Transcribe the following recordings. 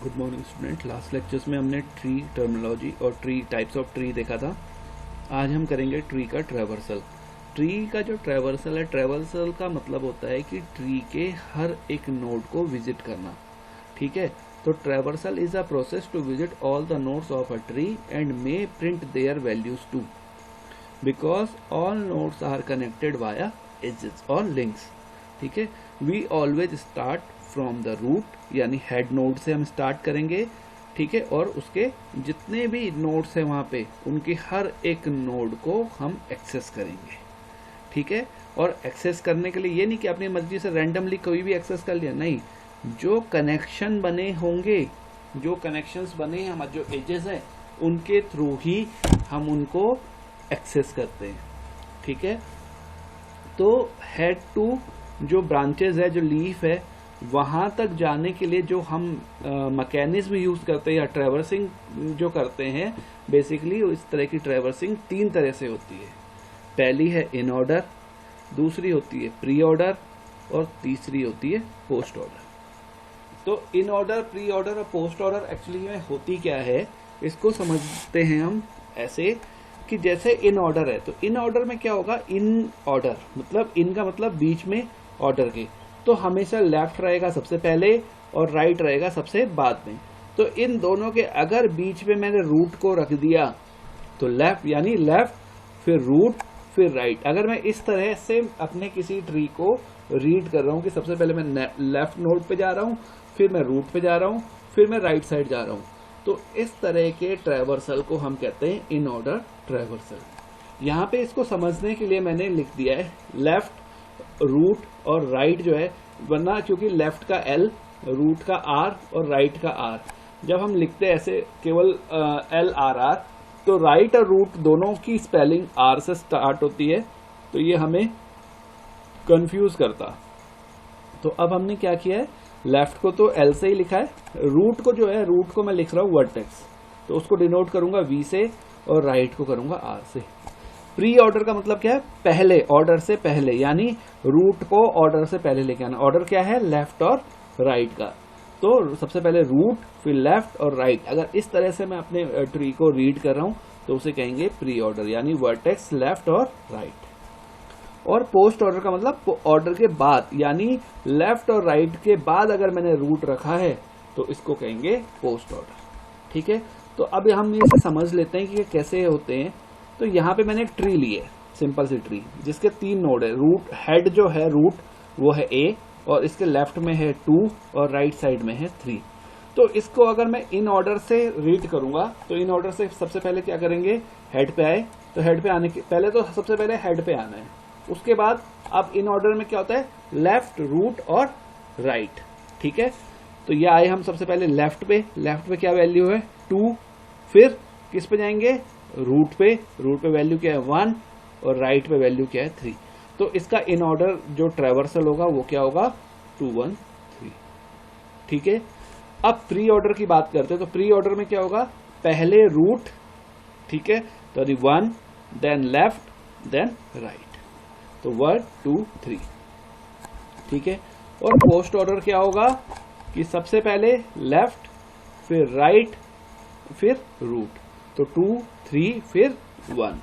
Good morning student. Last lectures में हमने tree terminology और ट्री टाइप्स ऑफ ट्री देखा था। आज हम करेंगे ट्री का ट्रैवर्सल। ट्री का जो ट्रैवर्सल है, ट्रैवर्सल का मतलब होता है कि ट्री के हर एक नोड को विजिट करना। ठीक है, तो traversal is a process to visit all the nodes of a tree and may print their values too, because all nodes are connected via edges और लिंक्स। ठीक है, we always start from the root, यानी head node से हम start करेंगे। ठीक है, और उसके जितने भी नोड्स हैं वहां पे उनकी हर एक नोड को हम एक्सेस करेंगे। ठीक है, और एक्सेस करने के लिए ये नहीं कि अपनी मर्जी से रैंडमली कोई भी एक्सेस कर लिया, नहीं, जो कनेक्शन बने होंगे, जो कनेक्शंस बने हैं, हमारे जो एजेस हैं उनके थ्रू ही हम उनको एक्सेस करते हैं। ठीक है, तो हेड टू जो ब्रांचेस है, जो लीफ है, वहां तक जाने के लिए जो हम मैकेनिज्म यूज करते हैं या ट्रैवर्सिंग जो करते हैं, बेसिकली इस तरह की ट्रैवर्सिंग तीन तरह से होती है। पहली है इन ऑर्डर, दूसरी होती है प्री ऑर्डर और तीसरी होती है पोस्ट ऑर्डर। तो इन ऑर्डर, प्री ऑर्डर और पोस्ट ऑर्डर एक्चुअली में होती क्या है, इसको समझते हैं हम ऐसे कि जैसे इन ऑर्डर है, तो इन ऑर्डर में क्या होगा, इन ऑर्डर मतलब इन का मतलब बीच में ऑर्डर के, तो हमेशा लेफ्ट रहेगा सबसे पहले और राइट रहेगा सबसे बाद में। तो इन दोनों के अगर बीच में मैंने रूट को रख दिया तो लेफ्ट, यानी लेफ्ट फिर रूट फिर राइट। अगर मैं इस तरह से अपने किसी ट्री को रीड कर रहा हूं कि सबसे पहले मैं लेफ्ट नोड पे जा रहा हूं, फिर मैं रूट पे जा रहा हूं, फिर मैं राइट साइड जा रहा हूं, तो इस तरह के ट्रैवर्सल को हम कहते हैं इन ऑर्डर ट्रैवर्सल। यहाँ पे इसको समझने के लिए मैंने लिख दिया है लेफ्ट, रूट और राइट जो है, वरना क्योंकि लेफ्ट का एल, रूट का आर और राइट का आर, जब हम लिखते हैं ऐसे केवल एल आर आर, तो राइट और रूट दोनों की स्पेलिंग आर से स्टार्ट होती है, तो ये हमें कंफ्यूज करता। तो अब हमने क्या किया है, लेफ्ट को तो एल से ही लिखा है, रूट को जो है, रूट को मैं लिख रहा हूं वर्टेक्स, तो उसको डिनोट करूंगा वी से और राइट को करूंगा आर से। प्री ऑर्डर का मतलब क्या है, पहले, ऑर्डर से पहले, यानी रूट को ऑर्डर से पहले लेके आना। ऑर्डर क्या है, लेफ्ट और राइट का, तो सबसे पहले रूट फिर लेफ्ट और राइट। अगर इस तरह से मैं अपने ट्री को रीड कर रहा हूं तो उसे कहेंगे प्री ऑर्डर, यानी वर्टेक्स लेफ्ट और राइट। और पोस्ट ऑर्डर का मतलब ऑर्डर के बाद, यानी लेफ्ट और राइट के बाद अगर मैंने रूट रखा है तो इसको कहेंगे पोस्ट ऑर्डर। ठीक है, तो अब हम इसे समझ लेते हैं कि ये कैसे होते हैं। तो यहाँ पे मैंने एक ट्री ली है, सिंपल सी ट्री, जिसके तीन नोड है। रूट हेड जो है, रूट वो है ए, और इसके लेफ्ट में है 2 और राइट साइड में है 3। तो इसको अगर मैं इन ऑर्डर से रीड करूंगा तो इन ऑर्डर से सबसे पहले क्या करेंगे, हेड पे आए, तो हेड पे आने के पहले तो सबसे पहले हेड पे आना है। उसके बाद अब इन ऑर्डर में क्या होता है, लेफ्ट, रूट और राइट। ठीक है, तो ये आए हम सबसे पहले लेफ्ट पे। लेफ्ट पे क्या वैल्यू है 2, फिर किस पे जाएंगे, रूट पे। रूट पे वैल्यू क्या है 1 और राइट पे वैल्यू क्या है 3। तो इसका इन ऑर्डर जो ट्रैवर्सल होगा वो क्या होगा 2 1 3। ठीक है, अब प्री ऑर्डर की बात करते हैं, तो प्री ऑर्डर में क्या होगा, पहले रूट, ठीक है, तो 1 देन लेफ्ट देन राइट, तो 1 2 3। ठीक है, और पोस्ट ऑर्डर क्या होगा कि सबसे पहले लेफ्ट फिर राइट फिर रूट, तो 2 3 फिर 1।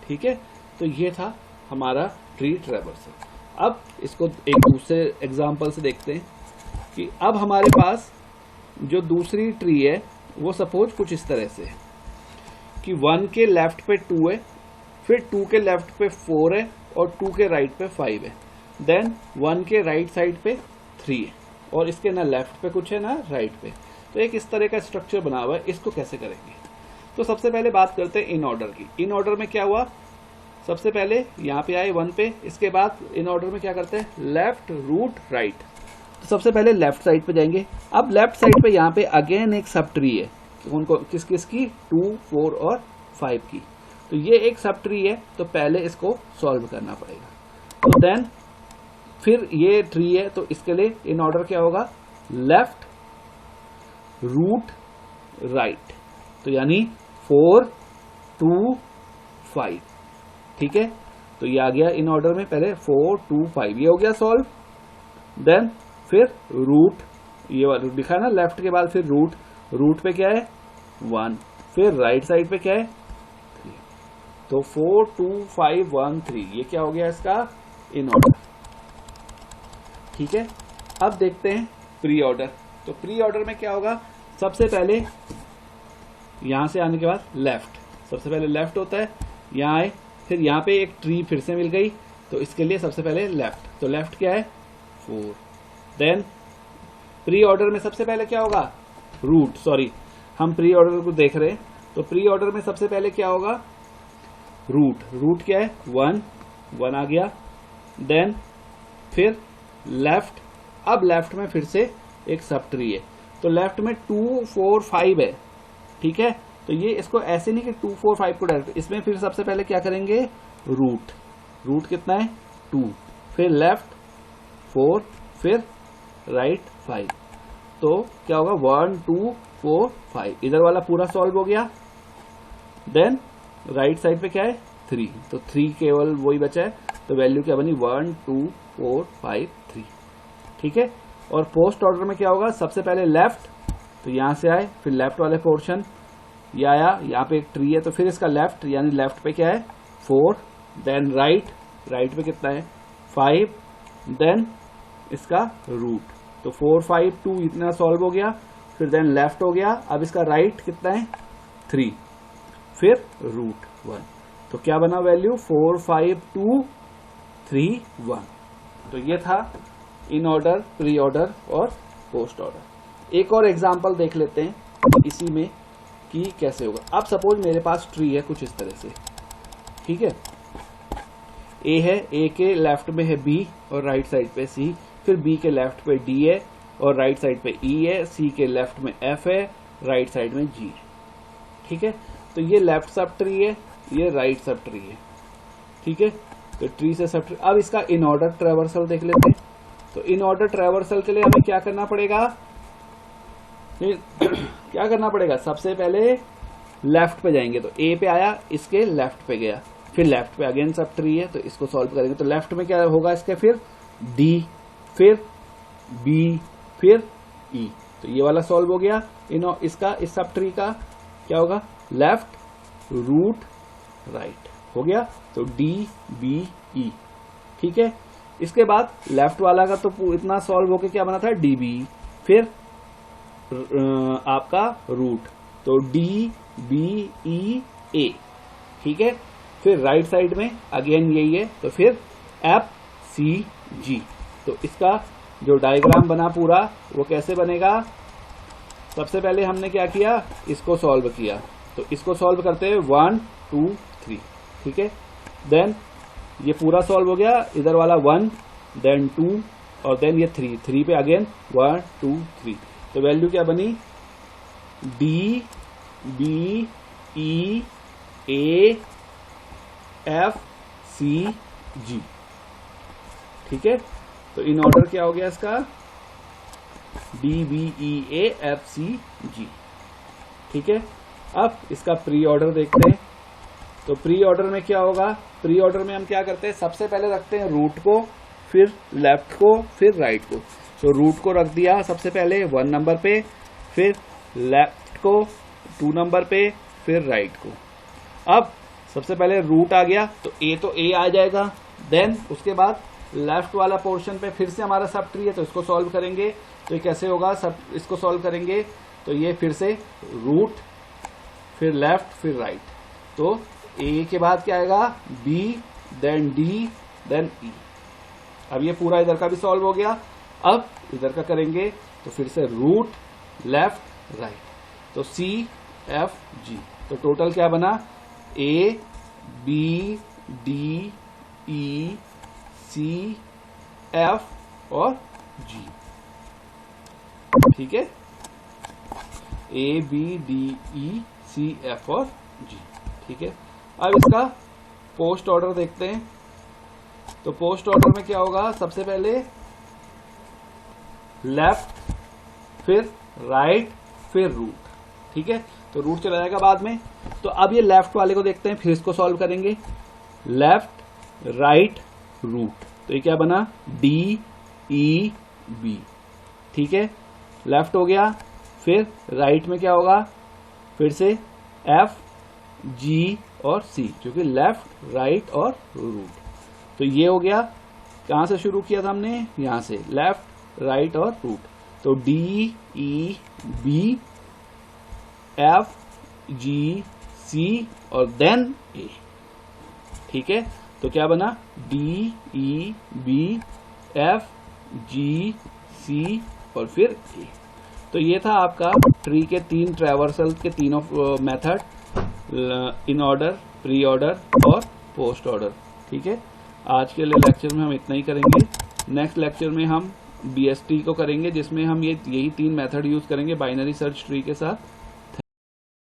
ठीक है, तो ये था हमारा ट्री ट्रैवर्सल। अब इसको एक दूसरे एग्जांपल से देखते हैं कि अब हमारे पास जो दूसरी ट्री है वो सपोज कुछ इस तरह से है कि 1 के लेफ्ट पे 2 है, फिर 2 के लेफ्ट पे 4 है और 2 के राइट पे 5 है, देन 1 के राइट साइड पे 3 है और इसके ना लेफ्ट पे कुछ है ना राइट पे। तो एक इस तरह का स्ट्रक्चर बना हुआ है। इसको कैसे करेंगे, तो सबसे पहले बात करते हैं इन ऑर्डर की। इन ऑर्डर में क्या हुआ, सबसे पहले यहाँ पे आए 1 पे, इसके बाद इन ऑर्डर में क्या करते हैं, लेफ्ट रूट राइट। तो सबसे पहले लेफ्ट साइड पे जाएंगे। अब लेफ्ट साइड पे यहाँ पे अगेन एक सब ट्री है, उनको किस किस की, 2 4 और 5 की। तो ये एक सब ट्री है, तो पहले इसको सॉल्व करना पड़ेगा। तो देन फिर ये ट्री है, तो इसके लिए इन ऑर्डर क्या होगा, लेफ्ट रूट राइट, तो यानी 4 2 5। ठीक है, तो ये आ गया इन ऑर्डर में, पहले 4 2 5, ये हो गया सॉल्व। देन फिर रूट ये वाला दिखा ना, लेफ्ट के बाद फिर रूट, रूट पे क्या है 1, फिर राइट साइड पे क्या है 3, तो 4 2 5 1 3, ये क्या हो गया इसका इन ऑर्डर। ठीक है, अब देखते हैं प्री ऑर्डर। तो प्री ऑर्डर में क्या होगा, सबसे पहले यहां से आने के बाद लेफ्ट, सबसे पहले लेफ्ट होता है, यहां आए, फिर यहां पे एक ट्री फिर से मिल गई, तो इसके लिए सबसे पहले लेफ्ट, तो लेफ्ट क्या है 4। देन प्री ऑर्डर में सबसे पहले क्या होगा रूट, सॉरी हम प्री ऑर्डर को देख रहे हैं, तो प्री ऑर्डर में सबसे पहले क्या होगा रूट, रूट क्या है 1 1 आ गया। देन फिर लेफ्ट, अब लेफ्ट में फिर से एक सब ट्री है, तो लेफ्ट में 2 4 5 है। ठीक है, तो ये इसको ऐसे नहीं कि 2 4 5 को डायरेक्ट, इसमें फिर सबसे पहले क्या करेंगे रूट, रूट कितना है 2, फिर लेफ्ट 4, फिर राइट 5, तो क्या होगा 1 2 4 5, इधर वाला पूरा सॉल्व हो गया। देन राइट साइड पे क्या है 3, तो 3 केवल वही बचा है, तो वैल्यू क्या बनी 1 2 4 5 3। ठीक है, और पोस्ट ऑर्डर में क्या होगा, सबसे पहले लेफ्ट, तो यहां से आए, फिर लेफ्ट वाले पोर्शन ये आया, यहाँ पे एक ट्री है तो फिर इसका लेफ्ट, यानी लेफ्ट पे क्या है 4, देन राइट, राइट पे कितना है 5, देन इसका रूट, तो 4 5 2 इतना सॉल्व हो गया, फिर देन लेफ्ट हो गया, अब इसका राइट कितना है 3, फिर रूट 1, तो क्या बना वैल्यू 4 5 2 3 1। तो ये था इन ऑर्डर, प्री ऑर्डर और पोस्ट ऑर्डर। एक और एग्जांपल देख लेते हैं इसी में कि कैसे होगा। अब सपोज मेरे पास ट्री है कुछ इस तरह से, ठीक है, ए है, ए के लेफ्ट में है बी और राइट साइड पे सी, फिर बी के लेफ्ट पे डी है और राइट साइड पे ई है, सी के लेफ्ट में एफ है, राइट साइड में जी है। ठीक है, तो ये लेफ्ट सब ट्री है, ये राइट सब ट्री है। ठीक है, तो ट्री से सब ट्री। अब इसका इन ऑर्डर ट्रेवर्सल देख लेते हैं। तो इन ऑर्डर ट्रेवर्सल के लिए हमें क्या करना पड़ेगा, क्या करना पड़ेगा, सबसे पहले लेफ्ट पे जाएंगे, तो ए पे आया, इसके लेफ्ट पे गया, फिर लेफ्ट पे अगेन सब ट्री है, तो इसको सॉल्व करेंगे, तो लेफ्ट में क्या होगा इसके, फिर डी, फिर बी, फिर ई, तो ये वाला सॉल्व हो गया। इसका इस सब ट्री का क्या होगा, लेफ्ट रूट राइट हो गया, तो डी बी ई। ठीक है, इसके बाद लेफ्ट वाला का तो इतना सॉल्व होके क्या बना था डी बी, फिर आपका रूट, तो डी बी ई ए। ठीक है, फिर राइट साइड में अगेन यही है, तो फिर एफ सी जी। तो इसका जो डायग्राम बना पूरा वो कैसे बनेगा, सबसे पहले हमने क्या किया, इसको सॉल्व किया, तो इसको सॉल्व करते हुए 1 2 3। ठीक है, देन ये पूरा सॉल्व हो गया, इधर वाला 1 देन 2 और देन ये 3 पे अगेन 1 2 3, तो वैल्यू क्या बनी D B E A F C G. ठीक है, तो इन ऑर्डर क्या हो गया इसका, D B E A F C G. ठीक है, अब इसका प्री ऑर्डर देखते हैं। तो प्री ऑर्डर में क्या होगा, प्री ऑर्डर में हम क्या करते हैं, सबसे पहले रखते हैं रूट को, फिर लेफ्ट को, फिर राइट को। तो रूट को रख दिया सबसे पहले 1 नंबर पे, फिर लेफ्ट को 2 नंबर पे, फिर राइट को। अब सबसे पहले रूट आ गया, तो ए आ जाएगा, देन उसके बाद लेफ्ट वाला पोर्शन पे फिर से हमारा सब ट्री है, तो इसको सॉल्व करेंगे। तो ये कैसे होगा, सब इसको सॉल्व करेंगे, तो ये फिर से रूट, फिर लेफ्ट, फिर राइट, तो ए के बाद क्या आएगा बी, देन डी, देन ई। अब ये पूरा इधर का भी सॉल्व हो गया। अब इधर का करेंगे, तो फिर से रूट, लेफ्ट, राइट, तो सी एफ जी। तो टोटल क्या बना, A B D E C F और जी। ठीक है, A B D E C F और जी। ठीक है, अब इसका पोस्ट ऑर्डर देखते हैं। तो पोस्ट ऑर्डर में क्या होगा, सबसे पहले लेफ्ट, फिर राइट, फिर रूट। ठीक है, तो रूट चला जाएगा बाद में। तो अब ये लेफ्ट वाले को देखते हैं, फिर इसको सॉल्व करेंगे, लेफ्ट राइट रूट, तो ये क्या बना डी ई बी। ठीक है, लेफ्ट हो गया, फिर राइट में क्या होगा, फिर से F G और C, जो कि लेफ्ट राइट और रूट। तो ये हो गया, कहां से शुरू किया था हमने, यहां से लेफ्ट राइट और रूट। तो D E B F G C और देन A। ठीक है, तो क्या बना, D E B F G C और फिर A। तो ये था आपका ट्री के 3 ट्रैवर्सल के तीनों method, in order, pre order और पोस्ट ऑर्डर। ठीक है, आज के लिए लेक्चर में हम इतना ही करेंगे। नेक्स्ट लेक्चर में हम BST को करेंगे, जिसमें हम यही 3 मेथड यूज करेंगे बाइनरी सर्च ट्री के साथ।